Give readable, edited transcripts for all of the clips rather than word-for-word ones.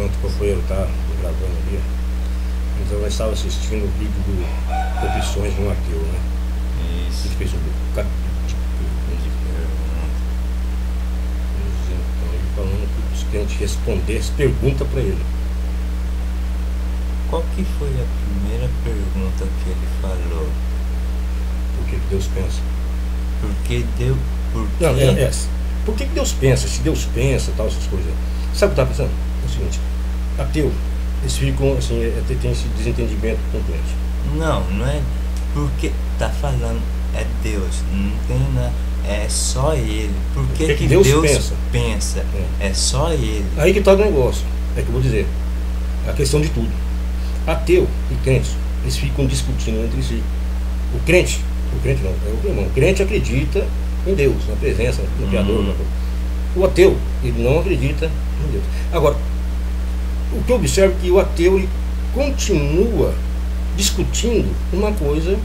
enquanto o companheiro está gravando ali, então eu estava assistindo o vídeo do Opções de um Ateu, né? Isso. Ele fez um capítulo então, ele falando que os crentes respondessem pergunta para ele. Qual que foi a primeira pergunta que ele falou? Por que Deus pensa? Porque Deus... Não, é essa. Por que Deus pensa? Se Deus pensa, tal, essas coisas. Sabe o que eu estava pensando? É o seguinte, ateu, eles ficam assim, tem esse desentendimento com o crente. Não é porque tá falando é Deus, não tem nada, é só ele. Por que Deus pensa? É só ele. Aí que está o negócio, é que eu vou dizer, a questão de tudo. Ateu e crente, eles ficam discutindo entre si. O crente não, é o irmão. O crente acredita em Deus, na presença, no Criador. O ateu, ele não acredita em Deus. Agora, o que eu observo é que o ateu ele continua discutindo uma coisa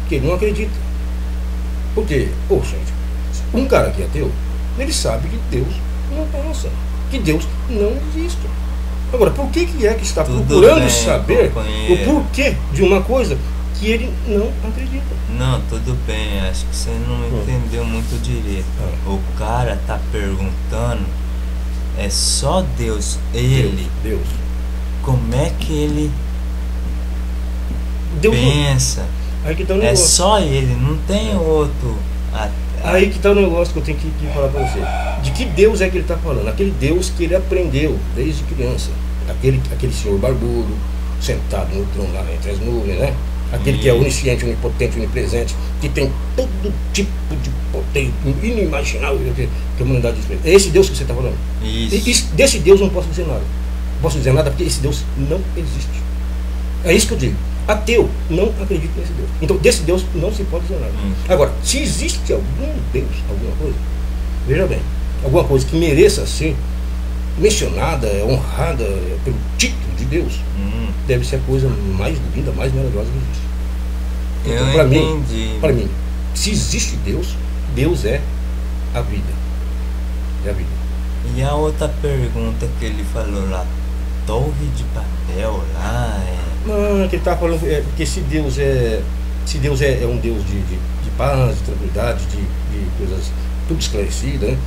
que ele não acredita. Porque, gente, um cara que é ateu, ele sabe que Deus não pensa, que Deus não existe. Agora, por que é que está procurando saber o porquê de uma coisa que ele não acredita? Não, tudo bem, acho que você não entendeu muito direito. O cara tá perguntando, é só Deus, ele. Deus. Como é que ele Deus pensa? Aí que tá o negócio. É só ele, não tem outro. Aí que tá o negócio que eu tenho que falar para você. De que Deus é que ele está falando? Aquele Deus que ele aprendeu desde criança. Aquele senhor barbudo, sentado no trono lá entre as nuvens, né? Aquele que é onisciente, onipotente, onipresente, que tem todo tipo de potência inimaginável que a humanidade diz. É esse Deus que você está falando. Isso. Desse Deus eu não posso dizer nada. Não posso dizer nada porque esse Deus não existe. É isso que eu digo. Ateu não acredita nesse Deus. Então desse Deus não se pode dizer nada. Agora, se existe algum Deus, alguma coisa, veja bem, alguma coisa que mereça ser mencionada, honrada pelo título de Deus, deve ser a coisa mais linda, mais maravilhosa que existe. Então, para mim, se existe Deus, Deus é a vida. É a vida. E a outra pergunta que ele falou lá, torre de papel lá, Não, que ele estava falando porque se Deus é um Deus de paz, de tranquilidade, de coisas tudo esclarecidas, né?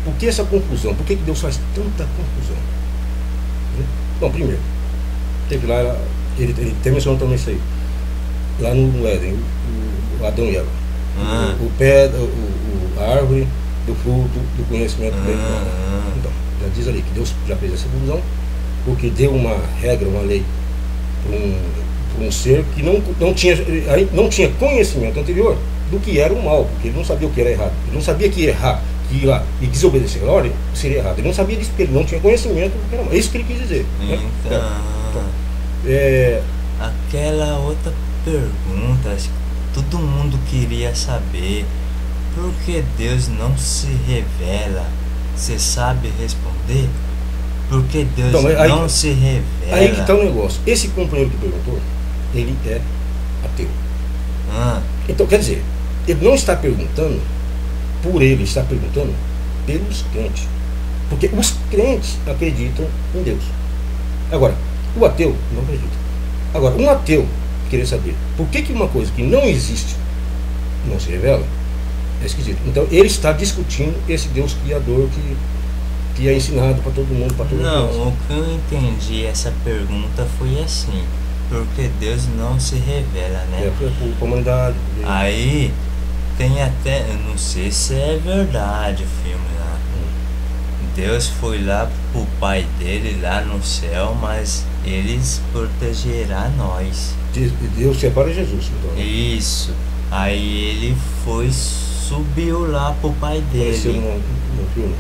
Por que essa confusão? Por que Deus faz tanta confusão? Bom, primeiro, teve lá, ele até mencionou também isso aí, lá no Éden, o Adão e Eva, o pé, a árvore do fruto do conhecimento do bem e do mal. Então, já diz ali que Deus já fez essa confusão, porque deu uma regra, uma lei para um ser que não tinha conhecimento anterior do que era o mal, porque ele não sabia o que era errado, ele não sabia que errar, que ir lá e desobedecer a ordem seria errado, ele não sabia disso, porque ele não tinha conhecimento do que era mal. É isso que ele quis dizer. Aquela outra pergunta, acho que todo mundo queria saber, por que Deus não se revela? Você sabe responder? Por que Deus não se revela? Aí que está o negócio. Esse companheiro que perguntou, ele é ateu. Então, quer dizer, ele não está perguntando por ele, está perguntando pelos crentes. Porque os crentes acreditam em Deus. Agora, o ateu não acredita. Agora, um ateu querer saber por que uma coisa que não existe não se revela, é esquisito. Então, ele está discutindo esse Deus criador que é ensinado para todo mundo, para todo mundo. Não, o que eu entendi, essa pergunta foi assim, porque Deus não se revela, né? Para a comunidade. Aí, tem até, eu não sei se é verdade o filme lá. Deus foi lá pro pai dele lá no céu, mas eles protegerá nós. Deus separa Jesus, então. Isso. Aí ele subiu lá pro pai dele. Apareceu no filme.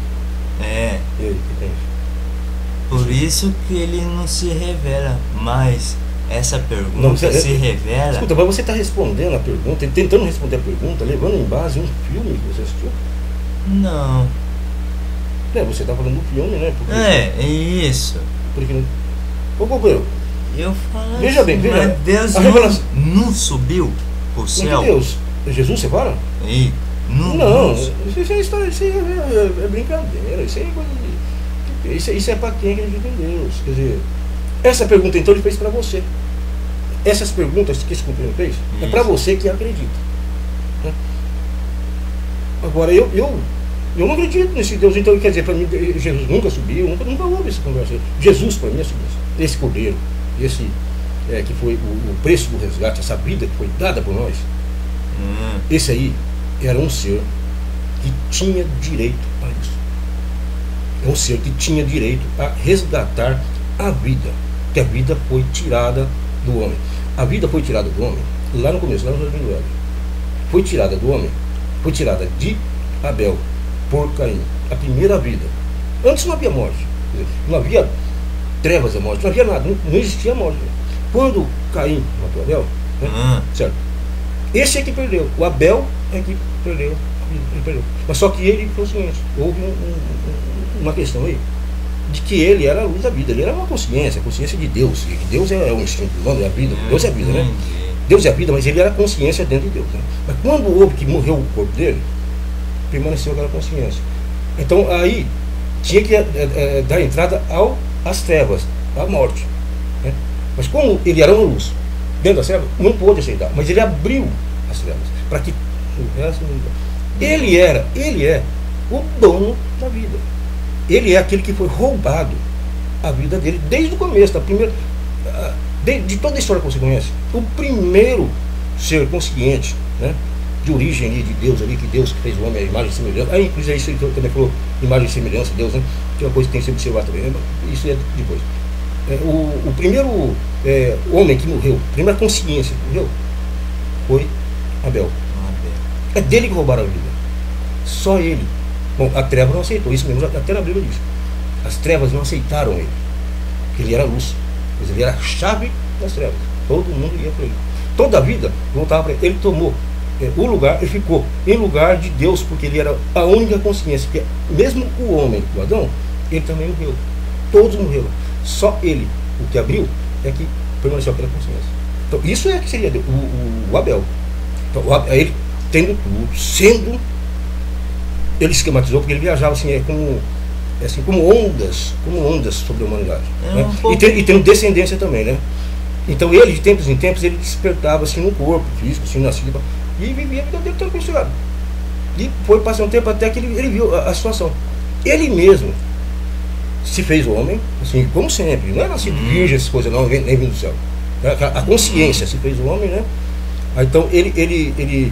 Por isso que ele não se revela, mas essa pergunta se revela. Escuta, mas você está respondendo a pergunta, tentando responder a pergunta, levando em base um filme que você assistiu? Não. Você está falando do filme, né? Isso. Porque companheiro, eu falo veja bem, mas Deus não subiu pro céu. Deus? Jesus, você fala? Não, isso é brincadeira, isso aí é coisa de Isso é para quem acredita em Deus. Quer dizer, essa pergunta então ele fez para você. Essas perguntas que esse companheiro fez é para você que acredita. Né? Agora, eu não acredito nesse Deus, então quer dizer, para mim, Jesus nunca subiu, nunca houve essa conversa. Jesus, para mim, é esse cordeiro, esse que foi o preço do resgate, essa vida que foi dada por nós, esse aí era um ser que tinha direito a isso. É um ser que tinha direito a resgatar a vida, que a vida foi tirada do homem. A vida foi tirada do homem, lá no começo, lá no Jardim do Éden. Foi tirada do homem, foi tirada de Abel por Caim. A primeira vida. Antes não havia morte. Não havia trevas da morte, não havia nada, não existia morte. Quando Caim matou Abel, né? Certo? Esse é que perdeu. O Abel é que perdeu. Ele perdeu. Mas só que ele foi o seguinte, houve uma questão aí, de que ele era a luz da vida, ele era uma consciência, a consciência de Deus, e que Deus é o instinto humano, é a vida, Deus é a vida, né? Deus é a vida, mas ele era a consciência dentro de Deus, né? Mas quando houve que morreu o corpo dele, permaneceu aquela consciência. Então aí tinha que dar entrada às trevas, à morte, né? Mas como ele era uma luz dentro das trevas, não pôde aceitar, mas ele abriu as trevas para que o resto não... Ele é o dono da vida. Ele é aquele que foi roubado a vida dele desde o começo, da primeira, de toda a história que você conhece. O primeiro ser consciente, né, de origem ali, de Deus ali, que Deus fez o homem à imagem e semelhança. Aí, inclusive, isso ele também falou imagem e semelhança de Deus, né? Que é uma coisa que tem que ser observada também, né? Isso é depois. O primeiro homem que morreu, a primeira consciência que morreu, foi Abel. É dele que roubaram a vida. Só ele. Bom, a treva não aceitou, isso mesmo, até na Bíblia diz. As trevas não aceitaram ele. Ele era luz. Mas ele era a chave das trevas. Todo mundo ia para ele. Toda a vida voltava para ele. Ele tomou o lugar, ele ficou em lugar de Deus, porque ele era a única consciência. Que mesmo o homem, o Adão, ele também morreu. Todos morreram. Só ele, o que abriu, é que permaneceu aquela consciência. Então, isso é que seria o Abel. Então, ele tendo tudo, sendo, ele esquematizou, porque ele viajava assim, como ondas sobre a humanidade, né? E tendo descendência também, né? Então ele, de tempos em tempos, ele despertava assim no corpo físico, assim, nascido, e vivia a vida dele tranquilo. E foi passar um tempo até que ele viu a situação. Ele mesmo se fez homem, assim, como sempre, não é nascido virgem, essas coisas não, nem vindo do céu. A consciência se fez o homem, né? Então ele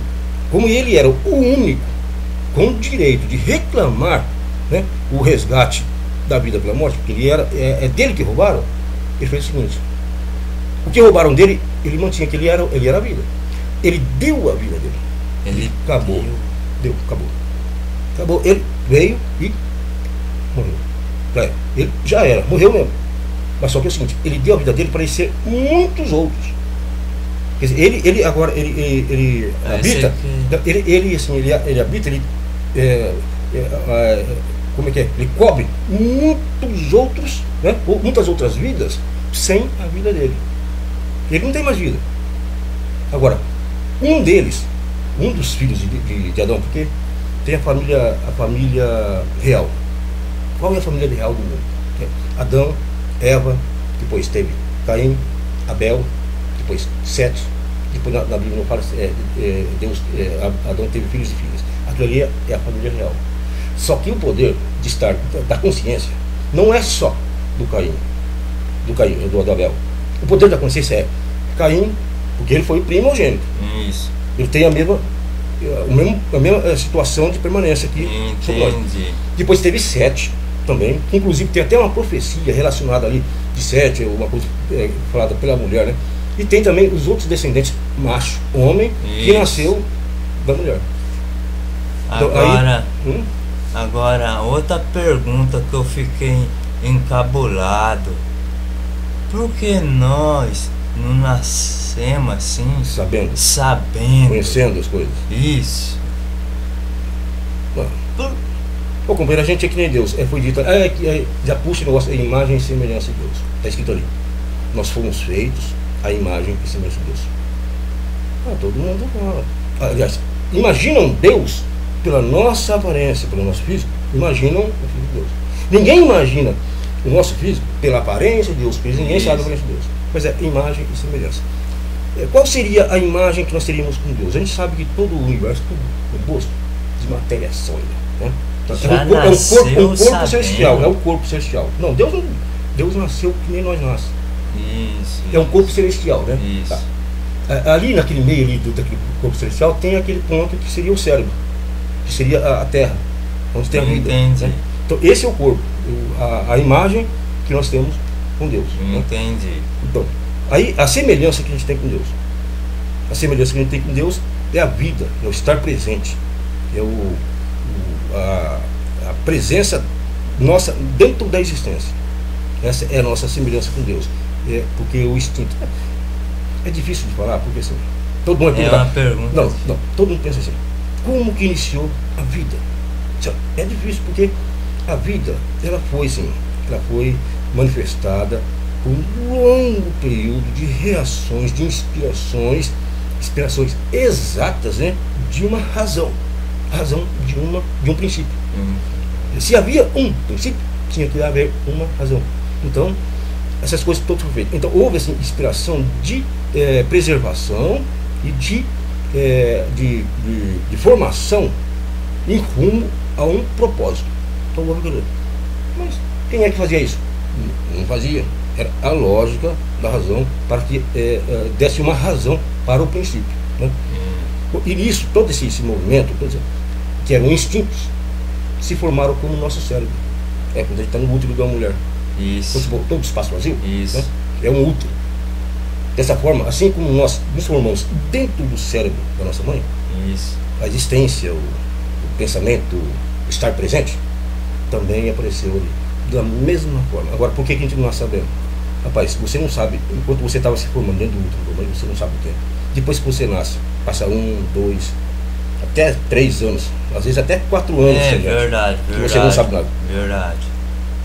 como ele era o único com o direito de reclamar, né, o resgate da vida pela morte, porque ele era, é dele que roubaram, ele fez o seguinte: o que roubaram dele, ele mantinha, que ele era a vida. Ele deu a vida dele. Ele acabou. Acabou. Ele veio e morreu. Ele já era, morreu mesmo. Mas só que é o seguinte, ele deu a vida dele para ele ser muitos outros. Quer dizer, ele agora ele habita, ele habita, como é que é? Ele cobre muitos outros, né? Muitas outras vidas sem a vida dele. Ele não tem mais vida. Agora, um dos filhos de Adão, porque tem a família real. Qual é a família real do mundo? Adão, Eva, depois teve Caim, Abel, depois Sete, depois na Bíblia não fala, Adão teve filhos e filhas. Aquilo ali é a família real. Só que o poder de estar, da consciência, não é só do Caim, do Abel. O poder da consciência é Caim, porque ele foi o primogênito. Isso. Ele tem a mesma situação de permanência aqui sobre nós. Depois teve Sete também, que inclusive tem até uma profecia relacionada ali de Sete, uma coisa falada pela mulher, né? E tem também os outros descendentes, macho, homem, que nasceu da mulher. Agora, outra pergunta que eu fiquei encabulado: por que nós não nascemos assim, sabendo, conhecendo as coisas? Isso. Ô companheiro, a gente é que nem Deus. Foi dito, já puxa a imagem e semelhança de Deus. Está escrito ali: nós fomos feitos a imagem e semelhança de Deus. Todo mundo fala. Aliás, imaginam Deus pela nossa aparência, pelo nosso físico. Imaginam o Filho de Deus. Ninguém imagina o nosso físico, pela aparência de Deus, porque ninguém Isso. sabe a aparência de Deus. Pois é, imagem e semelhança. Qual seria a imagem que nós teríamos com Deus? A gente sabe que todo o universo, tudo composto de matéria sólida, né? Então, Já é um corpo nasceu celestial, sabendo. é o corpo celestial. Não, Deus nasceu que nem nós nascemos. Isso. É um corpo celestial, né? Isso. Tá. Ali naquele meio ali daquele corpo celestial tem aquele ponto que seria o cérebro, que seria a terra, onde tem a vida. Entendi. Né? Então esse é o corpo, a imagem que nós temos com Deus. Né? Entendi. Então, aí a semelhança que a gente tem com Deus. A semelhança que a gente tem com Deus é a vida, é o estar presente, é a presença nossa dentro da existência. Essa é a nossa semelhança com Deus. Porque o instinto é difícil de falar, porque assim, todo mundo É uma pergunta. não, todo mundo pensa assim, como que iniciou a vida? É difícil porque a vida, ela foi manifestada por um longo período de reações, de inspirações exatas, né, de uma razão de um princípio. Se havia um princípio, tinha que haver uma razão. Então, essas coisas todas foram feitas. Então, houve assim, inspiração de preservação e de formação em rumo a um propósito. Então, houve. Mas quem é que fazia isso? Não fazia. Era a lógica da razão para que desse uma razão para o princípio. Né? E isso, todo esse movimento, que eram instintos, se formaram como o nosso cérebro. Quando a gente está no útero de uma mulher. Isso. Todo espaço vazio, Isso. né? É um útero. Dessa forma, assim como nós nos formamos dentro do cérebro da nossa mãe, Isso. a existência, o pensamento, o estar presente, também apareceu ali, da mesma forma. Agora, por que a gente não está sabendo? Rapaz, você não sabe, enquanto você estava se formando dentro do útero da mãe, você não sabe o tempo. Depois que você nasce, passa 1, 2, até 3 anos, às vezes até 4 anos. É verdade. Que você não sabe nada. Verdade.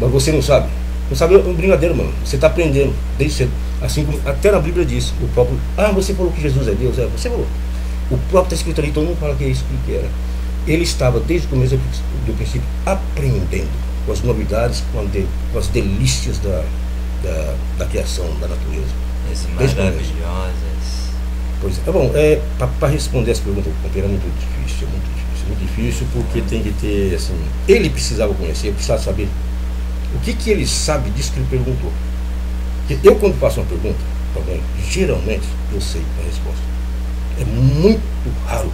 Mas você não sabe. Não sabe, é um brincadeiro, mano. Você está aprendendo desde cedo. Assim como até na Bíblia diz, o próprio. Você falou que Jesus é Deus, você falou. O próprio está escrito ali, todo mundo fala que é isso que era. Ele estava desde o começo do princípio aprendendo com as novidades, com as delícias da criação, da natureza. Maravilhosas. Pois é, bom, para responder essa pergunta, é muito difícil, porque tem que ter, assim, ele precisava conhecer, eu precisava saber o que ele sabe disso que ele perguntou. Porque eu, quando faço uma pergunta para alguém, geralmente eu sei a resposta. É muito raro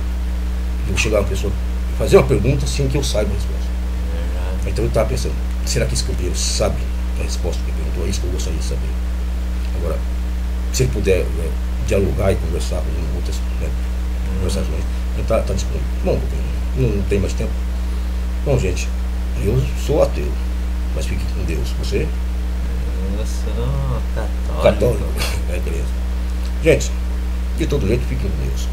eu chegar a uma pessoa e fazer uma pergunta sem que eu saiba a resposta. Verdade. Então eu estava pensando, será que esse campeiro sabe a resposta que ele perguntou? É isso que eu gostaria de saber. Agora, se ele puder dialogar e conversar com outras conversações, está disponível. Bom, não tem mais tempo. Bom, gente, eu sou ateu, mas fique com Deus. Você? Eu sou católico. Católico. É, beleza. Gente, de todo jeito, fiquem com Deus.